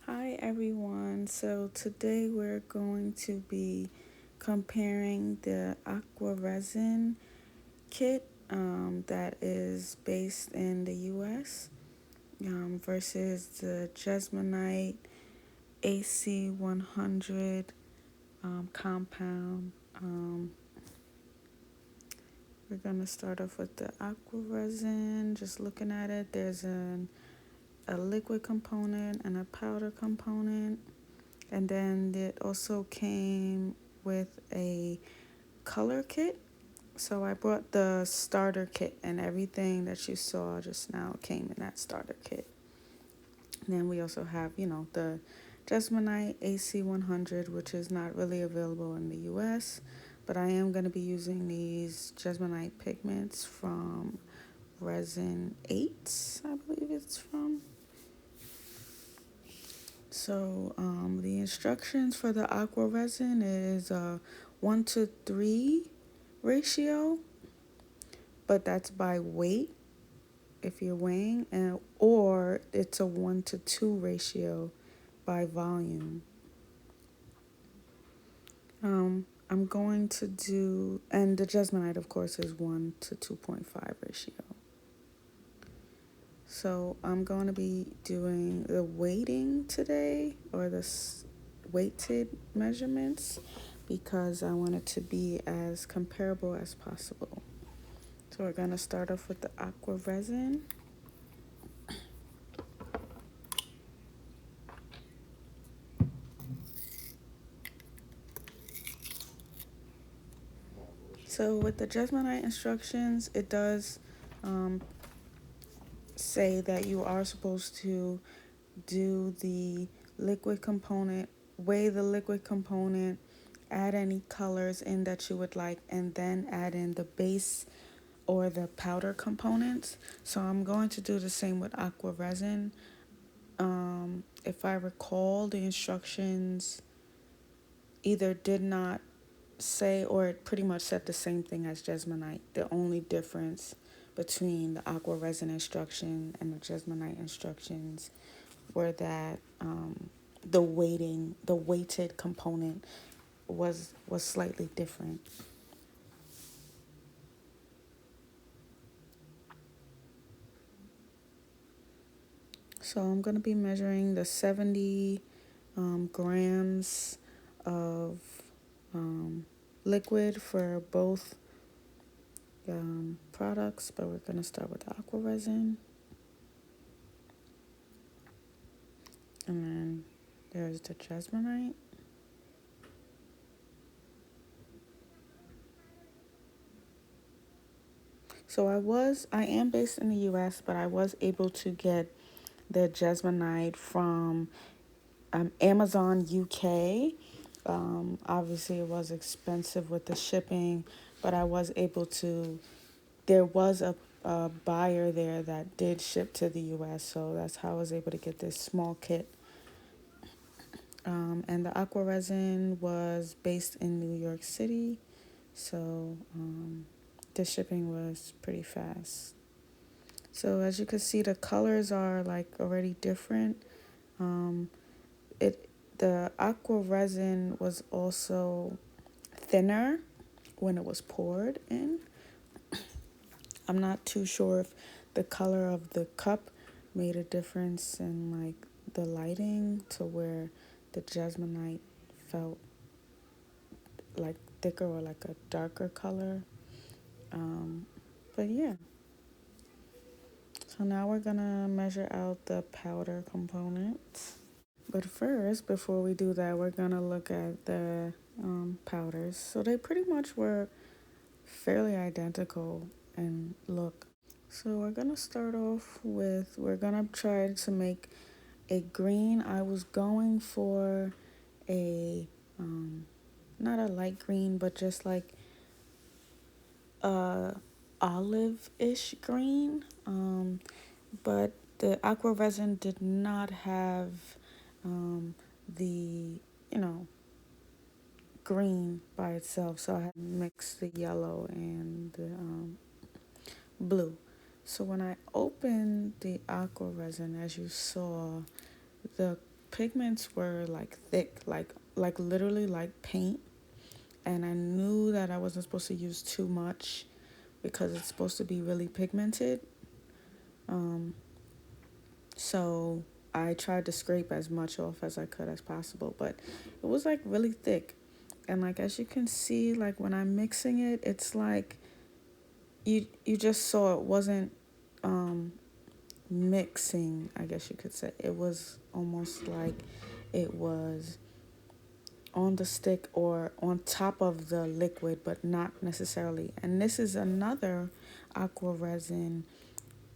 Hi everyone. So today we're going to be comparing the Aqua Resin Kit that is based in the US versus the Jesmonite AC100 compound. We're going to start off with the Aqua Resin. Just looking at it, there's a liquid component and a powder component. And then it also came with a color kit. So I brought the starter kit, and everything that you saw just now came in that starter kit. And then we also have, the Jesmonite AC100, which is not really available in the US, but I am going to be using these Jesmonite pigments from Resin 8, I believe it's from. So the instructions for the aqua resin is a 1-to-3 ratio, but that's by weight if you're weighing, or it's a 1-to-2 ratio by volume. I'm going to do, and the Jesmonite, of course, is 1-to-2.5 ratio. So I'm going to be doing the weighting today, or the weighted measurements, because I want it to be as comparable as possible. So we're going to start off with the aqua resin. So with the Jesmonite instructions, it does say that you are supposed to do the liquid component, weigh the liquid component, add any colors in that you would like, and then add in the base or the powder components. So I'm going to do the same with aqua resin. If I recall, the instructions either did not say, or it pretty much said the same thing as Jesmonite. The only difference between the aqua resin instruction and the Jesmonite instructions were that the weighted component was slightly different. So I'm going to be measuring the 70 grams of liquid for both products, but we're going to start with the aqua resin. And then there's the Jesmonite. So I am based in the US, but I was able to get the Jesmonite from Amazon UK. Obviously, it was expensive with the shipping, but I was able to. There was a buyer there that did ship to the US, so that's how I was able to get this small kit. And the aqua resin was based in New York City, so the shipping was pretty fast. So as you can see, the colors are like already different. It the aqua resin was also thinner when it was poured in. I'm not too sure if the color of the cup made a difference in like the lighting to where the Jesmonite felt like thicker or like a darker color. But yeah. So now we're gonna measure out the powder components. But first, before we do that, we're gonna look at the powders. So they pretty much were fairly identical in look. So we're gonna start off with, we're gonna try to make a green. I was going for a, not a light green, but just like a olive-ish green. But the aqua resin did not have the, green by itself. So I had to mix the yellow and the blue. So when I opened the aqua resin, as you saw, the pigments were like thick, like literally like paint, and I knew that I wasn't supposed to use too much because it's supposed to be really pigmented. Um, so I tried to scrape as much off as I could as possible, but it was like really thick. And like as you can see, like when I'm mixing it, it's like you just saw it wasn't um mixing, I guess you could say. It was almost like it was on the stick or on top of the liquid, but not necessarily. And this is another aqua resin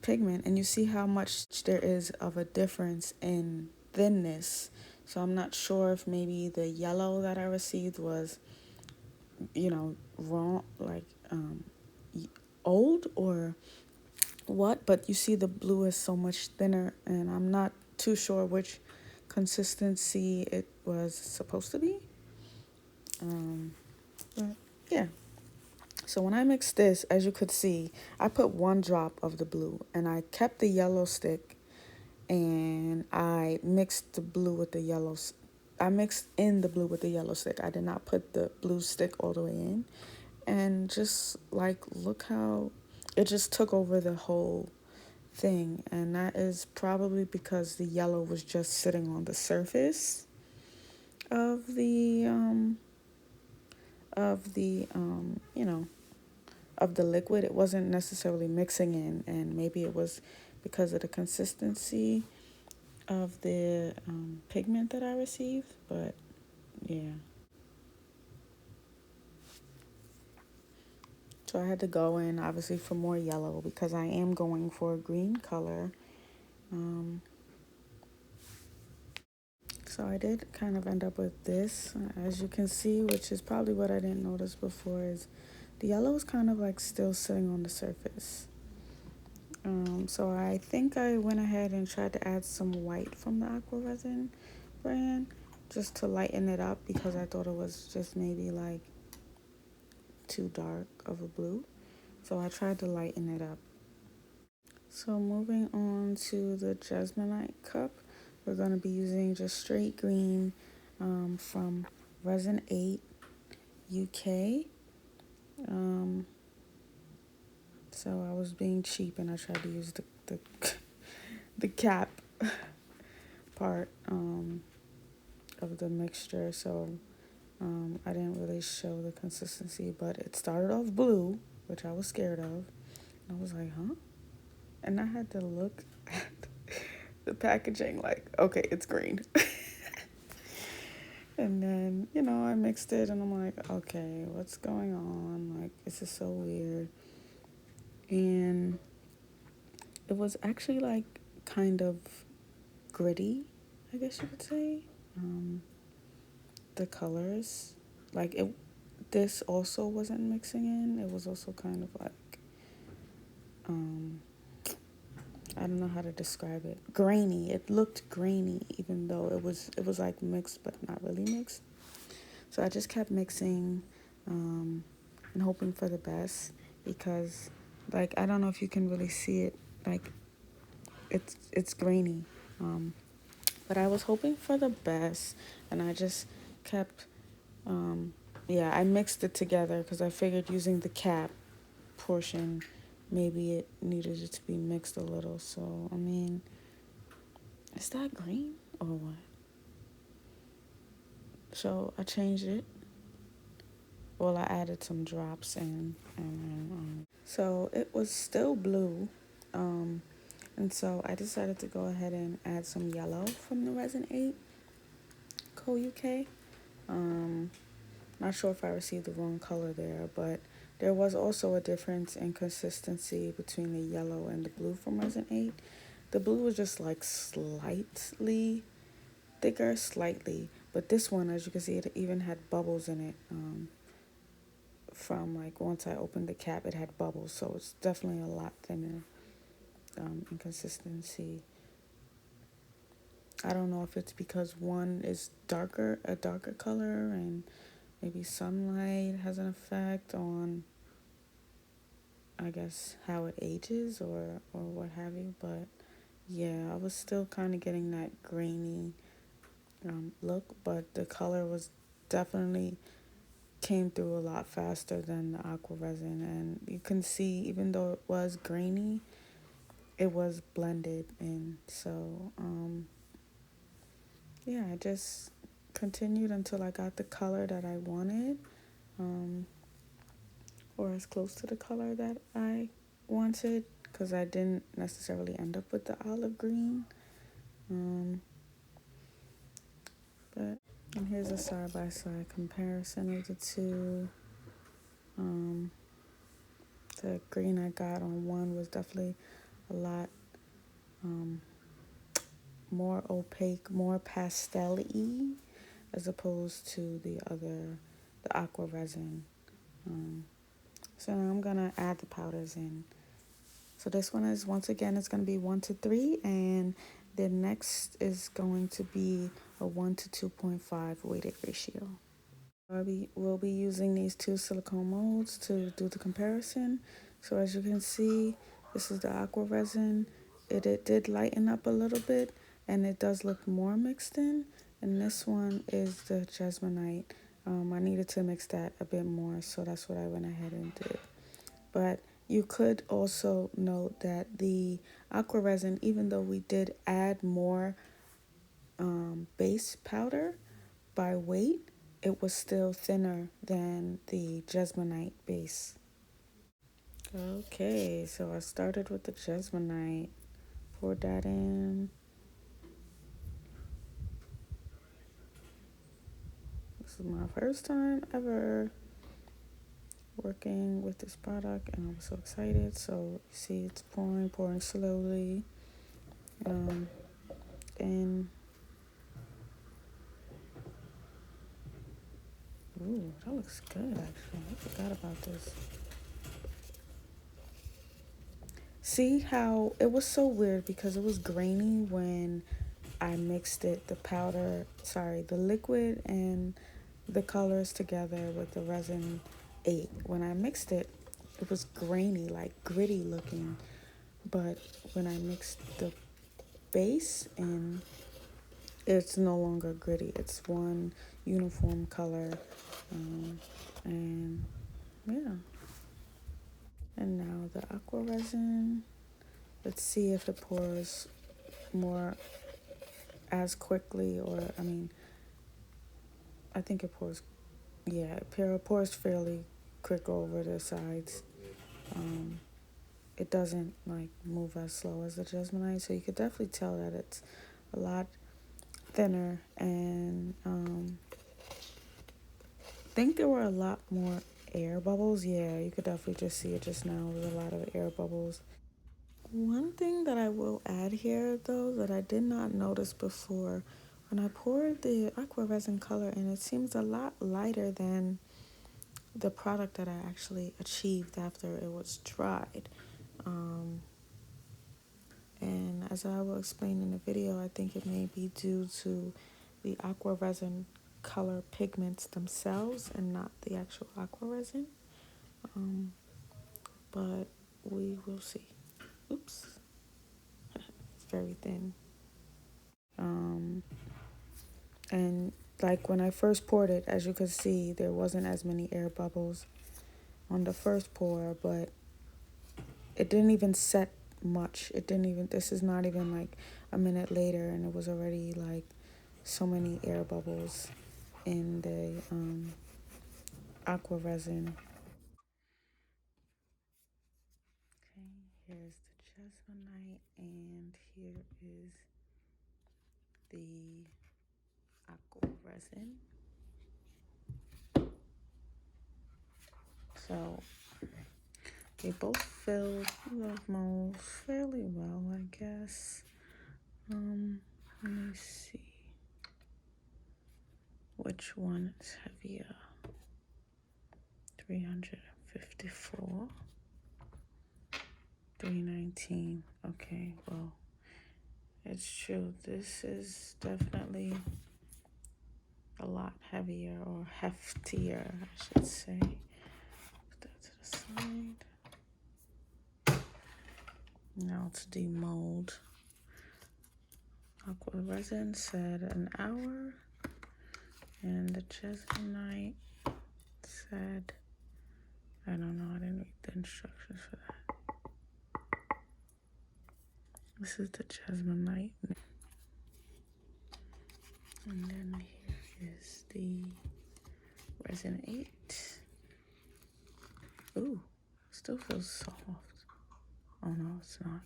pigment, and you see how much there is of a difference in thinness. So I'm not sure if maybe the yellow that I received was, wrong, like old or what, but you see the blue is so much thinner, and I'm not too sure which consistency it was supposed to be. But yeah. So when I mixed this, as you could see, I put 1 drop of the blue, and I kept the yellow stick, and I mixed the blue with the yellow. I mixed in the blue with the yellow stick. I did not put the blue stick all the way in, and just like look how it just took over the whole thing, and that is probably because the yellow was just sitting on the surface of the of the liquid. It wasn't necessarily mixing in, and maybe it was because of the consistency of the pigment that I received. But yeah, so I had to go in obviously for more yellow because I am going for a green color. um, So I did kind of end up with this, as you can see, which is probably what I didn't notice before, is the yellow is kind of like still sitting on the surface. So I think I went ahead and tried to add some white from the Aqua Resin brand just to lighten it up because I thought it was just maybe like too dark of a blue. So I tried to lighten it up. So moving on to the Jesmonite cup, we're going to be using just straight green from Resin 8 UK. Um, so I was being cheap and I tried to use the cap part of the mixture. So I didn't really show the consistency, but it started off blue, which I was scared of. I was like, huh? And I had to look at the packaging like, okay, it's green. And then, I mixed it and I'm like, okay, what's going on? Like, this is so weird. And it was actually like kind of gritty, I guess you could say. The colors, like this also wasn't mixing in. It was also kind of like, um, I don't know how to describe it. Grainy. It looked grainy, even though it was like mixed, but not really mixed. So I just kept mixing, and hoping for the best because, like, I don't know if you can really see it. Like, it's grainy, but I was hoping for the best, and I just kept, yeah, I mixed it together because I figured using the cap portion, maybe it needed it to be mixed a little. So I mean, is that green or what? So I changed it. Well, I added some drops in, and so it was still blue, and so I decided to go ahead and add some yellow from the Resin 8 Co UK. Um, Not sure if I received the wrong color there, but there was also a difference in consistency between the yellow and the blue from Resin 8. The blue was just like slightly thicker, slightly, but this one, as you can see, it even had bubbles in it. From like once I opened the cap, it had bubbles, so it's definitely a lot thinner in consistency. I don't know if it's because one is a darker color, and maybe sunlight has an effect on, I guess, how it ages or what have you. But yeah, I was still kind of getting that grainy look, but the color was definitely came through a lot faster than the aqua resin, and you can see even though it was grainy, it was blended in. So yeah, I just continued until I got the color that I wanted, um, or as close to the color that I wanted, because I didn't necessarily end up with the olive green. But and here's a side-by-side comparison of the two. Um, the green I got on one was definitely a lot um, more opaque, more pastel-y, as opposed to the other, the aqua resin. So now I'm gonna add the powders in. So this one is, once again, it's gonna be 1 to 3, and the next is going to be a 1 to 2.5 weighted ratio. We'll be using these two silicone molds to do the comparison. So as you can see, this is the aqua resin. It did lighten up a little bit, and it does look more mixed in. And this one is the Jesmonite. I needed to mix that a bit more, so that's what I went ahead and did. But you could also note that the aqua resin, even though we did add more base powder by weight, it was still thinner than the Jesmonite base. Okay, so I started with the Jesmonite, poured that in. This is my first time ever working with this product, and I was so excited. So you see it's pouring slowly. And ooh, that looks good actually. I forgot about this. See how it was so weird because it was grainy when I mixed it, the liquid and the colors together with the resin 8. When I mixed it, it was grainy, like gritty looking. But when I mixed the base in, it's no longer gritty. It's one uniform color. And yeah. And now the aqua resin. Let's see if it pours more as quickly, or I think it pours, yeah, it pours fairly quick over the sides. It doesn't like move as slow as the Jesmonite, so you could definitely tell that it's a lot thinner. And I think there were a lot more air bubbles. Yeah, you could definitely just see it just now. There's a lot of air bubbles. One thing that I will add here, though, that I did not notice before, when I poured the aqua resin color in, it seems a lot lighter than the product that I actually achieved after it was dried. And as I will explain in the video, I think it may be due to the aqua resin color pigments themselves and not the actual aqua resin. But we will see. Oops, it's very thin. And like when I first poured it, as you can see, there wasn't as many air bubbles on the first pour, but it didn't even set much. This is not even like a minute later, and it was already like so many air bubbles in the aqua resin. Okay, here's the Jesmonite, and here is the aqua resin. So they both fill the mold fairly well, I guess. Let me see which one is heavier. 354, 319. Okay, well, it's true. This is definitely a lot heavier, or heftier, I should say. Put that to the side. Now to demold. Aqua Resin said an hour, and the Jesmonite said, I don't know, I didn't read the instructions for that. This is the Jesmonite. And then here is the Resin 8. Ooh, still feels soft. Oh no, it's not.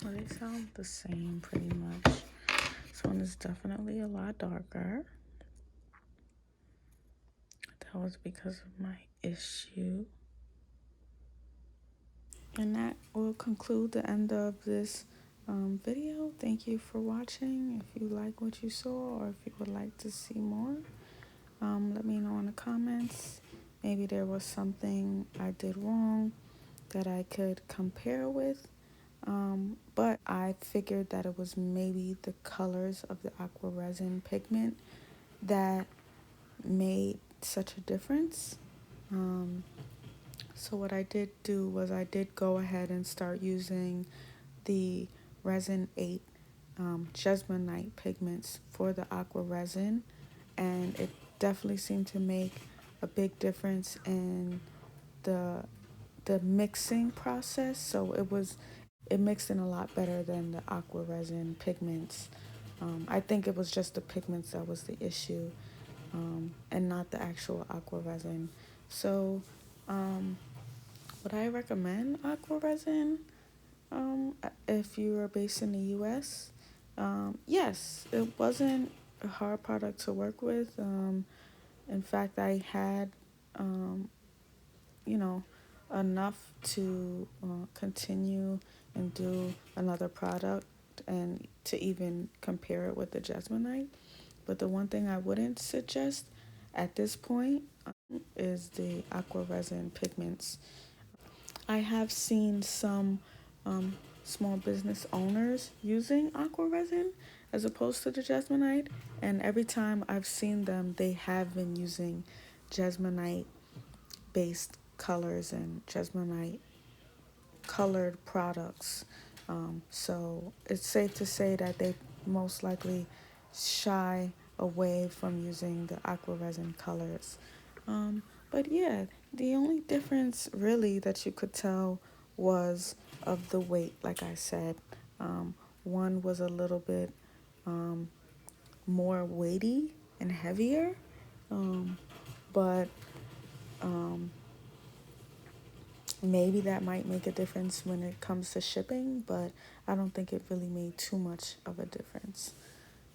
Well, they sound the same pretty much. This one is definitely a lot darker. That was because of my issue. And that will conclude the end of this video. Thank you for watching. If you like what you saw or if you would like to see more, let me know in the comments. Maybe there was something I did wrong that I could compare with. But I figured that it was maybe the colors of the aqua resin pigment that made such a difference. So what I did do was I did go ahead and start using the Resin 8 Jesmonite pigments for the aqua resin, and it definitely seemed to make a big difference in the mixing process. So it mixed in a lot better than the aqua resin pigments. I think it was just the pigments that was the issue, and not the actual aqua resin. So would I recommend aqua resin if you are based in the US? Yes, it wasn't a hard product to work with. In fact, I had, you know, enough to continue and do another product and to even compare it with the Jesmonite. But the one thing I wouldn't suggest at this point is the aqua resin pigments. I have seen some small business owners using aqua resin as opposed to the Jesmonite, and every time I've seen them, they have been using Jesmonite based colors and Jesmonite colored products. So it's safe to say that they most likely shy away from using the aqua resin colors. But yeah, the only difference really that you could tell was of the weight, like I said. One was a little bit more weighty and heavier, but maybe that might make a difference when it comes to shipping, but I don't think it really made too much of a difference.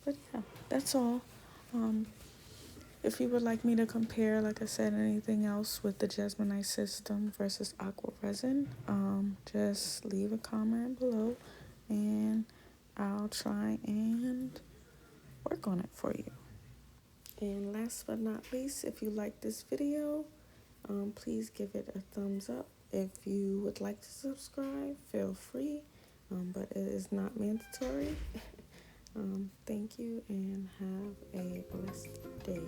But yeah, that's all. If you would like me to compare, like I said, anything else with the Jesmonite system versus aqua resin, just leave a comment below and I'll try and work on it for you. And last but not least, if you like this video, please give it a thumbs up. If you would like to subscribe, feel free, but it is not mandatory. Thank you and have a blessed day.